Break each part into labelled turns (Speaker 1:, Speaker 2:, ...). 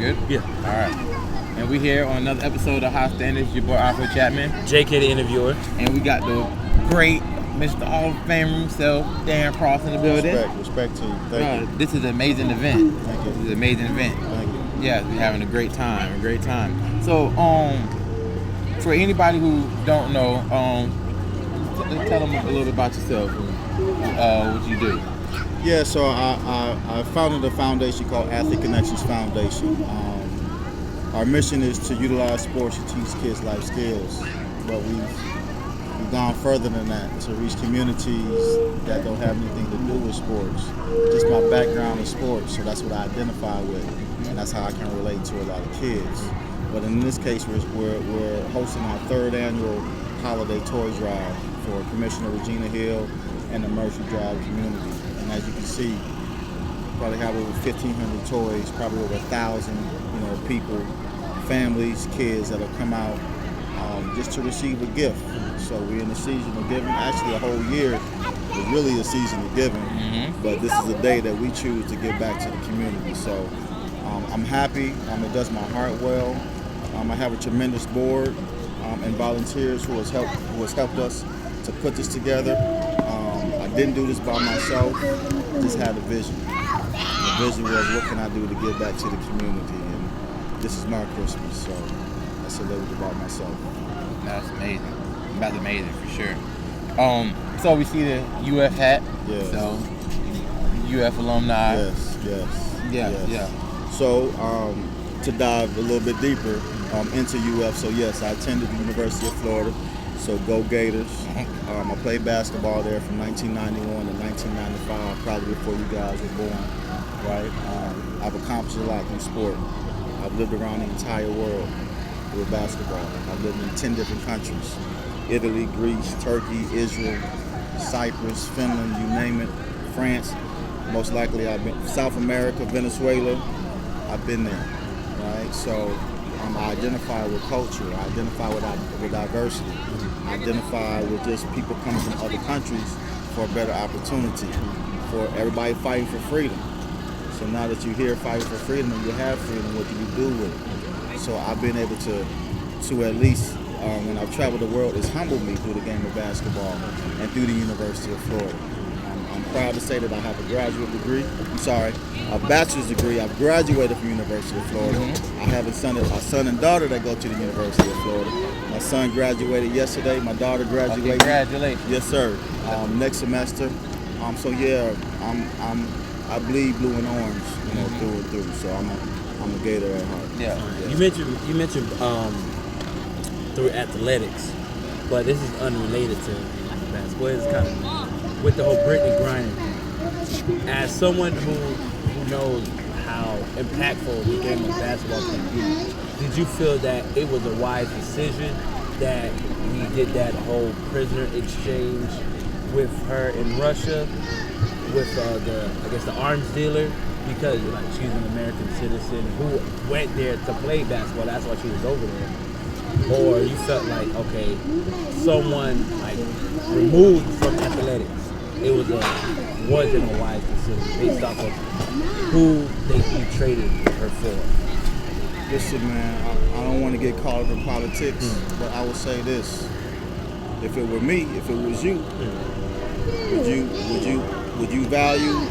Speaker 1: Good?
Speaker 2: Yeah.
Speaker 1: All right. And we here on another episode of High Standards. Your boy Arthur Chapman.
Speaker 2: JK the interviewer.
Speaker 1: And we got the great Mr. Hall of Fame himself, Darren Cross, in the building.
Speaker 3: Respect to you. Thank you.
Speaker 1: This is an amazing event.
Speaker 3: Thank you.
Speaker 1: This is an amazing event.
Speaker 3: Thank you.
Speaker 1: Yeah, we're having a great time. So, for anybody who don't know, tell them a little bit about yourself and what you do.
Speaker 3: Yeah, so I founded a foundation called Athlete Connections Foundation. Our mission is to utilize sports to teach kids life skills, but we've gone further than that to reach communities that don't have anything to do with sports. Just my background in sports, so that's what I identify with, and that's how I can relate to a lot of kids. But in this case, we're hosting our third annual holiday toy drive for Commissioner Regina Hill and the Murphy Drive community. And as you can see, probably have over 1,500 toys, probably over 1,000, people, families, kids that have come out just to receive a gift. So we're in the season of giving. Actually, a whole year is really a season of giving, but this is a day that we choose to give back to the community. So I'm happy. It does my heart well. I have a tremendous board and volunteers who has helped us to put this together. I didn't do this by myself. Just had a vision. The vision was, what can I do to give back to the community? And this is my Christmas, so that's a little bit about myself.
Speaker 1: That's amazing. That's amazing for sure. So we see the UF hat.
Speaker 3: Yes.
Speaker 1: So UF alumni.
Speaker 3: Yes.
Speaker 1: Yeah.
Speaker 3: So to dive a little bit deeper into UF, so yes, I attended the University of Florida. So go Gators. I played basketball there from 1991 to 1995, probably before you guys were born, right? I've accomplished a lot in sport. I've lived around the entire world with basketball. I've lived in 10 different countries: Italy, Greece, Turkey, Israel, Cyprus, Finland, you name it, France. Most likely I've been South America, Venezuela. I've been there, right? So I identify with culture. I identify with diversity. I identify with just people coming from other countries for a better opportunity, for everybody fighting for freedom. So now that you're here fighting for freedom and you have freedom, what do you do with it? So I've been able to at least, when I've traveled the world, it's humbled me through the game of basketball and through the University of Florida. I'm proud to say that I have a bachelor's degree. I've graduated from the University of Florida. I have a son and daughter that go to the University of Florida. My son graduated yesterday. My daughter graduated.
Speaker 1: Congratulations.
Speaker 3: Yes, sir. Next semester. So yeah, I bleed blue and orange, through and through. So I'm a Gator at heart.
Speaker 1: Yeah.
Speaker 2: You mentioned through athletics, but this is unrelated to basketball. It's kind of with the whole Brittany Griner thing. As someone who knows how impactful the game of basketball can be, did you feel that it was a wise decision that we did that whole prisoner exchange with her in Russia, with the arms dealer, because she's an American citizen who went there to play basketball, that's why she was over there? Or you felt like, okay, someone removed from athletics, it wasn't a wise decision based off of who you traded her for?
Speaker 3: Listen, man, I don't want to get caught up in politics, but I will say this: if it were me, if it was you, would you value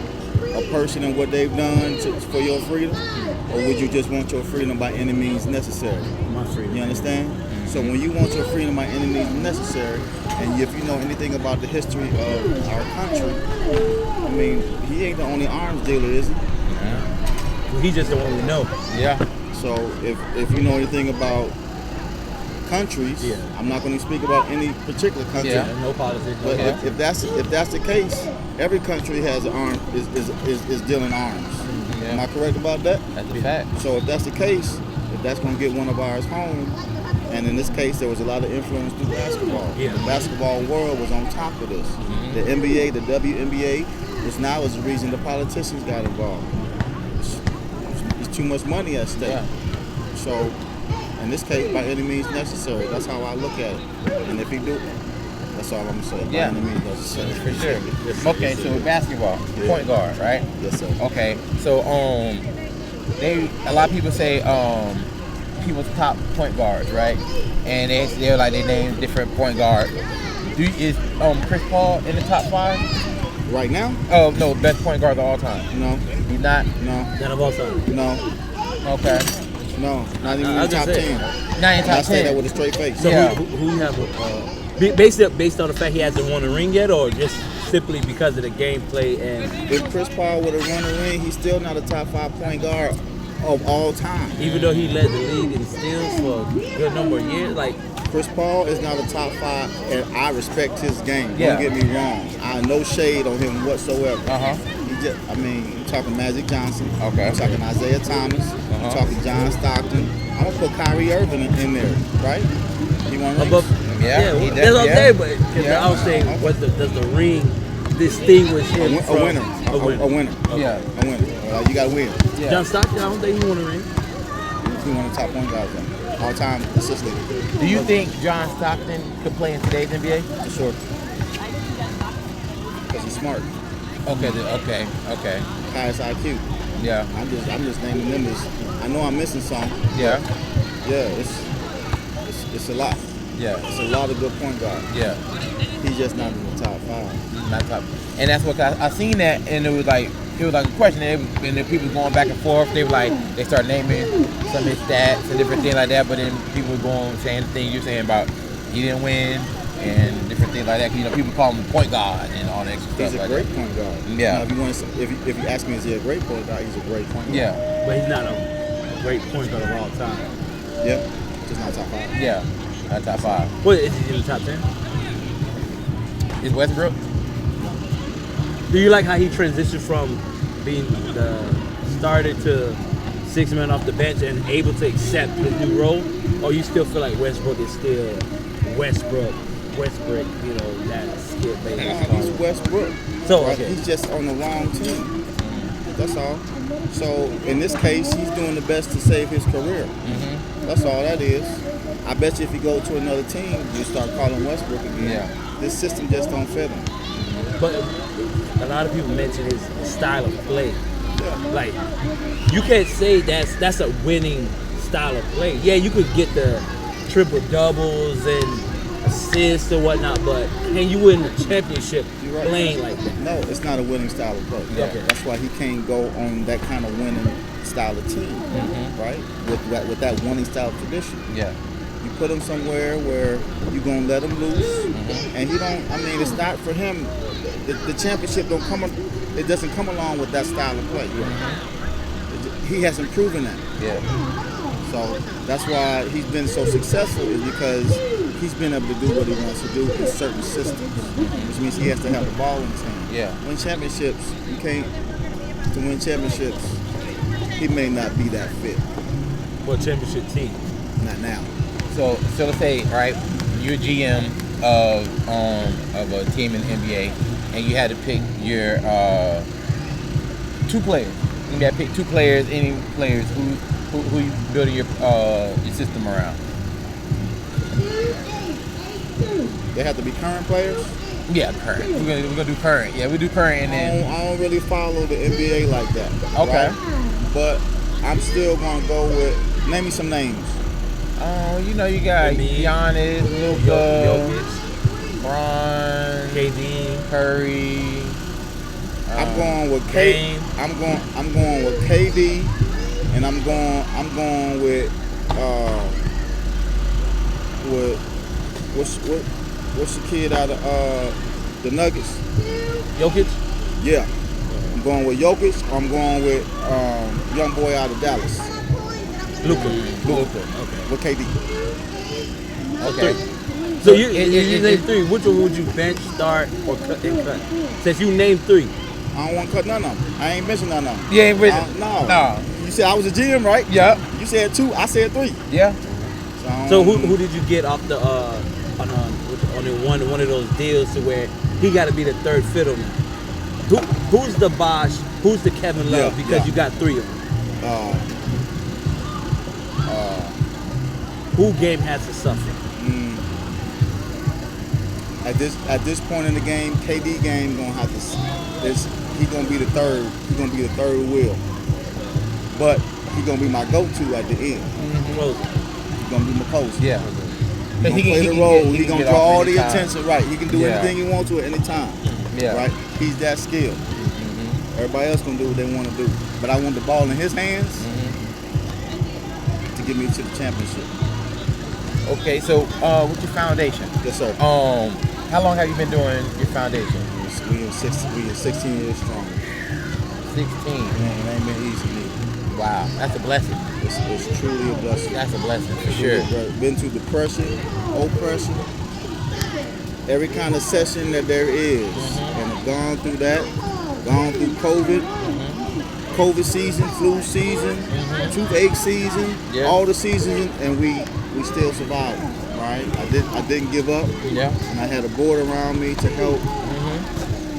Speaker 3: a person and what they've done for your freedom, or would you just want your freedom by any means necessary?
Speaker 2: My freedom.
Speaker 3: You understand? So when you want your freedom by any means necessary, and if you know anything about the history of our country, I mean, he ain't the only arms dealer, is he?
Speaker 1: Yeah.
Speaker 2: Well, he's just the one we know.
Speaker 1: Yeah.
Speaker 3: So if you know anything about countries, I'm not going to speak about any particular country.
Speaker 2: Yeah, no politics.
Speaker 3: But if that's the case, every country has an arm is dealing arms.
Speaker 1: Yeah.
Speaker 3: Am I correct about that?
Speaker 1: That's a fact.
Speaker 3: So if that's the case, if that's going to get one of ours home, and in this case there was a lot of influence through basketball.
Speaker 2: Yeah.
Speaker 3: The basketball world was on top of this. The NBA, the WNBA, which now is the reason the politicians got involved. It's too much money at stake.
Speaker 1: Yeah.
Speaker 3: So in this case, by any means necessary. That's how I look at it. And if he do, that's all I'm gonna say.
Speaker 1: Yeah.
Speaker 3: By any means necessary.
Speaker 1: For sure.
Speaker 3: Yes,
Speaker 1: Okay,
Speaker 3: yes,
Speaker 1: so
Speaker 3: sir.
Speaker 1: basketball,
Speaker 3: Yeah.
Speaker 1: point guard, right?
Speaker 3: Yes, sir.
Speaker 1: Okay, so a lot of people say people's top point guards, right? And they're like they name different point guards. Is Chris Paul in the top 5?
Speaker 3: Right now?
Speaker 1: Oh no, best point guard of all time.
Speaker 3: No,
Speaker 1: He's not.
Speaker 3: no,
Speaker 2: None of all time.
Speaker 3: no,
Speaker 1: Okay.
Speaker 3: no. Not even
Speaker 2: I
Speaker 3: in the
Speaker 2: was
Speaker 3: top
Speaker 2: gonna say.
Speaker 3: 10.
Speaker 1: Not in
Speaker 3: I
Speaker 1: top
Speaker 3: say that
Speaker 1: 10.
Speaker 3: with a straight face.
Speaker 2: So
Speaker 1: Yeah.
Speaker 2: who you have based on the fact he hasn't won a ring yet, or just simply because of the gameplay and
Speaker 3: If Chris Paul would have run the ring, he's still not a top 5 point guard of all time.
Speaker 2: even though he led the league in steals for a good number of years, like
Speaker 3: Chris Paul is not a top 5, and I respect his game.
Speaker 1: Yeah.
Speaker 3: Don't get me wrong. I no shade on him whatsoever.
Speaker 1: Uh-huh.
Speaker 3: I mean, you're talking Magic Johnson.
Speaker 1: Okay.
Speaker 3: You're talking Isaiah Thomas.
Speaker 1: Uh-huh.
Speaker 3: You're talking John Stockton. I'm gonna put Kyrie Irving in there, right? You want
Speaker 2: above.
Speaker 1: Yeah, he
Speaker 2: that's what I'm
Speaker 1: yeah.
Speaker 2: saying. But 'cause
Speaker 1: Yeah.
Speaker 2: I was saying, does the ring distinguish him
Speaker 3: a
Speaker 2: from
Speaker 3: winner?
Speaker 2: A winner.
Speaker 3: A winner.
Speaker 1: Yeah.
Speaker 3: A winner. You gotta win.
Speaker 1: Yeah.
Speaker 2: John Stockton, I don't think he won a ring.
Speaker 3: He's one of the top point guards all time assist leader.
Speaker 1: Do you think John Stockton could play in today's NBA?
Speaker 3: For sure. Because he's smart.
Speaker 1: Okay.
Speaker 3: Highest IQ.
Speaker 1: Yeah.
Speaker 3: I'm just naming them as. I know I'm missing some.
Speaker 1: Yeah.
Speaker 3: Yeah, it's a lot.
Speaker 1: Yeah.
Speaker 3: It's a lot of good point guards.
Speaker 1: Yeah.
Speaker 3: He's just not in the top 5.
Speaker 1: He's not top. And that's what I seen that, and it was like a question, and then people going back and forth. They were like, they started naming some of his stats and different things like that. But then people were going saying the thing you're saying about he didn't win and different things like that. You know, people call him the point guard and all that extra
Speaker 3: He's
Speaker 1: stuff
Speaker 3: a
Speaker 1: like
Speaker 3: great
Speaker 1: that.
Speaker 3: point guard.
Speaker 1: Yeah.
Speaker 3: Now, if you ask me, is he a great point guard? He's a great point guard.
Speaker 1: Yeah.
Speaker 2: But he's not a great point guard of all time.
Speaker 3: Yeah. Just not top 5.
Speaker 1: Yeah. Not top 5.
Speaker 2: What is he in the top 10?
Speaker 1: Is Westbrook?
Speaker 2: Do you like how he transitioned from being the starter to 6 man off the bench and able to accept his new role? Or you still feel like Westbrook is still Westbrook, you know, that skip
Speaker 3: He's
Speaker 2: baby?
Speaker 3: Westbrook.
Speaker 2: So,
Speaker 3: Right?
Speaker 2: okay.
Speaker 3: He's just on the wrong team. That's all. So in this case, he's doing the best to save his career. That's all that is. I bet you if you go to another team, you start calling Westbrook again.
Speaker 1: Yeah.
Speaker 3: This system just don't fit him.
Speaker 2: But a lot of people mention his style of play. Like, you can't say that's a winning style of play. Yeah, you could get the triple doubles and assists or whatnot, but can you win the championship
Speaker 3: You're right.
Speaker 2: playing like that?
Speaker 3: No, it's not a winning style of play.
Speaker 1: Yeah.
Speaker 2: Okay.
Speaker 3: That's why he can't go on that kind of winning style of team, right? With that winning style of tradition.
Speaker 1: Yeah.
Speaker 3: You put him somewhere where you're gonna let him loose, and he don't. I mean, it's not for him. The championship don't come. It doesn't come along with that style of play. He hasn't proven that.
Speaker 1: Yeah.
Speaker 3: So that's why he's been so successful, is because he's been able to do what he wants to do in certain systems, which means he has to have the ball in his hand.
Speaker 1: Yeah.
Speaker 3: Win championships, you can't. To win championships, he may not be that fit.
Speaker 2: For a championship team.
Speaker 3: Not now.
Speaker 1: So let's say, right, you're GM of a team in the NBA, and you had to pick your 2 players. You had to pick 2 players, any players who you building your system around.
Speaker 3: They have to be current players.
Speaker 1: Yeah, current. We're gonna do current. Yeah, we do current, and then
Speaker 3: I don't really follow the NBA like that.
Speaker 1: Okay.
Speaker 3: Right? But I'm still gonna go with. Name me some names.
Speaker 1: you know you got
Speaker 2: Embiid,
Speaker 1: Giannis, Luka,
Speaker 2: Jokic,
Speaker 1: Bron,
Speaker 2: KD,
Speaker 1: Curry.
Speaker 3: I'm going with
Speaker 2: Kane.
Speaker 3: I'm going with KD, and I'm going with what's the kid out of the Nuggets?
Speaker 2: Jokic.
Speaker 3: Yeah, I'm going with Jokic. Or I'm going with young boy out of Dallas.
Speaker 2: Luka.
Speaker 1: Luka.
Speaker 3: With KD.
Speaker 1: Okay.
Speaker 2: So you named 3. Which one would you bench, start, or cut? Since you named 3.
Speaker 3: I don't want to cut none of them. I ain't mention none of them.
Speaker 1: You ain't with it?
Speaker 3: No.
Speaker 1: No.
Speaker 3: You said I was a GM, right?
Speaker 1: Yep.
Speaker 3: You said 2. I said 3.
Speaker 1: Yeah.
Speaker 2: So who did you get off the on one of those deals to where he got to be the third fiddleman? Who's the Bosh? Who's the Kevin Love?
Speaker 3: Yeah,
Speaker 2: Because
Speaker 3: yeah.
Speaker 2: you got 3 of them. Who game has to suffer?
Speaker 3: At this point in the game, KD game gonna have to. He's gonna be the third. He's gonna be the third wheel. But he's gonna be my go-to at the end.
Speaker 2: Closing.
Speaker 3: He's gonna be my post.
Speaker 1: Yeah.
Speaker 3: He's gonna play the role. He's gonna draw all the attention. Right. He can do anything he wants to at any time.
Speaker 1: Yeah.
Speaker 3: Right. He's that skilled. Everybody else gonna do what they want to do. But I want the ball in his hands to get me to the championship.
Speaker 1: Okay, so what's your foundation?
Speaker 3: Yes, sir.
Speaker 1: How long have you been doing your foundation?
Speaker 3: We in 16 years strong.
Speaker 1: 16.
Speaker 3: Man, it ain't been easy, neither.
Speaker 1: Wow, that's a blessing.
Speaker 3: It's truly a blessing.
Speaker 1: That's a blessing for
Speaker 3: Truly
Speaker 1: sure.
Speaker 3: a blessing. Been through depression, oppression, every kind of session that there is, and have gone through that. Gone through COVID season, flu season, toothache season, all the seasons, and we still survived. Right? I didn't give up.
Speaker 1: Yeah.
Speaker 3: And I had a board around me to help.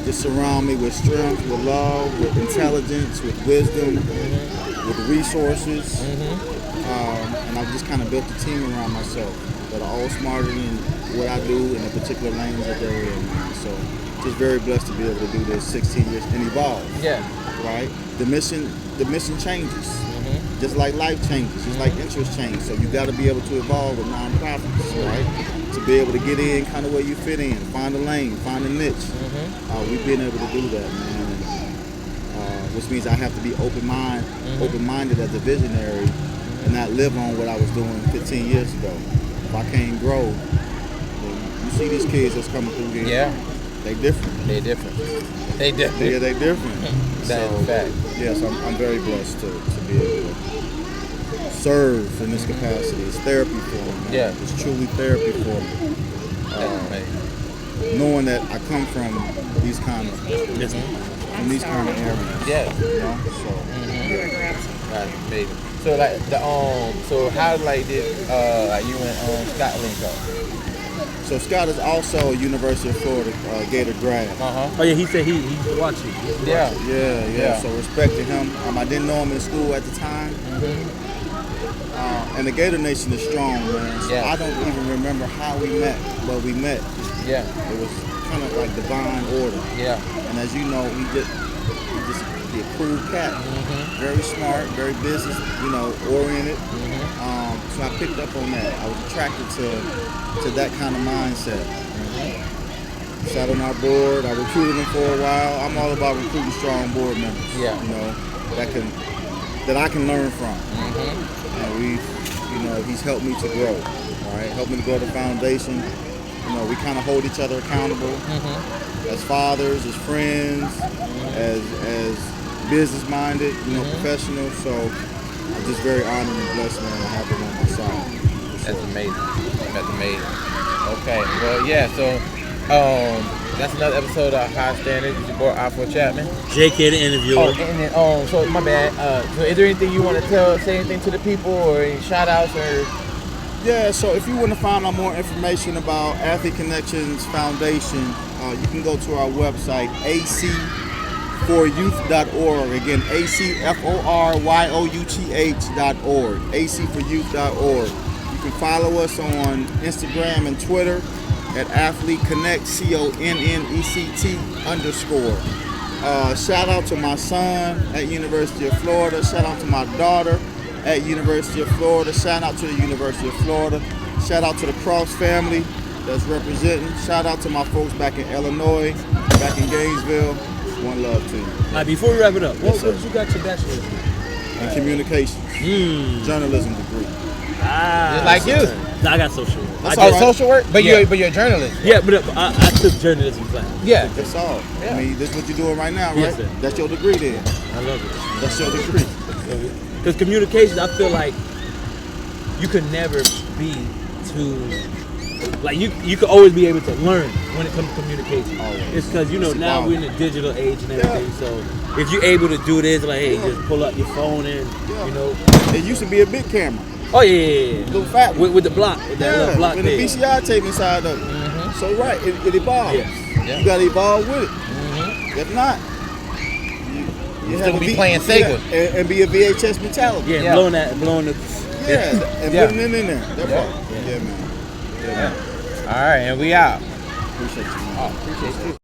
Speaker 3: Just surround me with strength, with love, with intelligence, with wisdom, with resources. And I've just kind of built a team around myself that are all smarter than what I do in the particular lanes that they're in. So just very blessed to be able to do this 16 years and evolve.
Speaker 1: Yeah.
Speaker 3: Right? The mission changes. Just like life changes, just like interest change. So you got to be able to evolve with nonprofits, right? To be able to get in kind of where you fit in, find a lane, find a niche. We've been able to do that, man. Which means I have to be open-minded as a visionary, and not live on what I was doing 15 years ago. If I can't grow, then you see these kids that's coming through here.
Speaker 1: Yeah.
Speaker 3: They different.
Speaker 1: They different. They different.
Speaker 3: Yeah, they different.
Speaker 1: That's a fact.
Speaker 3: Yes, I'm very blessed to be able to serve in this capacity. It's therapy for me. Man.
Speaker 1: Yeah.
Speaker 3: It's truly therapy for me. Knowing that I come from these kind of areas.
Speaker 1: Yeah.
Speaker 3: You know? So
Speaker 1: That's amazing. So like so how like did you and Scott link up?
Speaker 3: So Scott is also a University of Florida Gator grad.
Speaker 2: Oh yeah, he said he's watching.
Speaker 1: Yeah.
Speaker 3: Yeah. So respect to him. I didn't know him in school at the time. And the Gator Nation is strong, man. So I don't even remember how we met, but we met.
Speaker 1: Yeah.
Speaker 3: It was kind of like divine order.
Speaker 1: Yeah.
Speaker 3: And as you know, he just be a cool cat. Very smart, very business, oriented. So I picked up on that. I was attracted to that kind of mindset. Sat on our board. I recruited him for a while. I'm all about recruiting strong board members.
Speaker 1: Yeah.
Speaker 3: That I can learn from. And he's helped me to grow. All right, helped me to grow the foundation. We kind of hold each other accountable as fathers, as friends, as business-minded, professionals. So I'm just very honored and blessed, man, to have him on my side.
Speaker 1: That's amazing. That's amazing. Okay. Well, yeah. So, that's another episode of High Standards. It's your boy Afro Chapman.
Speaker 2: JK the interviewer.
Speaker 1: Oh, and then so my bad. So is there anything you want to say anything to the people, or any shout outs or?
Speaker 3: Yeah, so if you want to find out more information about Athlete Connections Foundation, you can go to our website, acforyouth.org. Again, acforyouth.org. acforyouth.org. You can follow us on Instagram and Twitter at Athlete Connect, CONNECT_. Shout out to my son at University of Florida. Shout out to my daughter at University of Florida. Shout out to the University of Florida. Shout out to the Cross family that's representing. Shout out to my folks back in Illinois, back in Gainesville. One love to you.
Speaker 2: All right, before we wrap it up, what
Speaker 3: sir.
Speaker 2: you got your bachelor's in?
Speaker 3: And communications, journalism degree.
Speaker 1: Just like you.
Speaker 2: No, I got social work.
Speaker 3: That's
Speaker 1: Oh,
Speaker 3: all right.
Speaker 1: social work? But
Speaker 2: Yeah.
Speaker 1: you're a journalist.
Speaker 2: Yeah, but I took journalism class.
Speaker 1: Yeah.
Speaker 3: That's all.
Speaker 1: Yeah.
Speaker 3: I mean, this is what you're doing right now, right?
Speaker 2: Yes, sir.
Speaker 3: That's your degree then.
Speaker 2: I love it.
Speaker 3: That's your degree.
Speaker 2: Because communication, I feel like you could never be too, like you could always be able to learn when it comes to communication.
Speaker 3: Always.
Speaker 2: It's because
Speaker 3: It's
Speaker 2: now we're in a digital age and everything. So if you're able to do this, like hey, just pull up your phone and
Speaker 3: It used to be a big camera.
Speaker 2: Oh yeah.
Speaker 3: Little fat one.
Speaker 2: With the block, with that little block
Speaker 3: with the
Speaker 2: there.
Speaker 3: VCR tape inside of it. So right, it evolves.
Speaker 2: Yes.
Speaker 1: Yeah.
Speaker 3: You gotta evolve with it. If not, you
Speaker 1: Still
Speaker 3: have to
Speaker 1: be playing Sega.
Speaker 3: and be a VHS mentality.
Speaker 2: Yeah,
Speaker 1: Yeah.
Speaker 2: blowing the.
Speaker 3: Yeah, and
Speaker 1: Yeah.
Speaker 3: putting it in there. That
Speaker 1: Yeah.
Speaker 3: part. Yeah, man.
Speaker 1: All right, and we out.
Speaker 3: Appreciate you, man.
Speaker 1: Oh, appreciate you.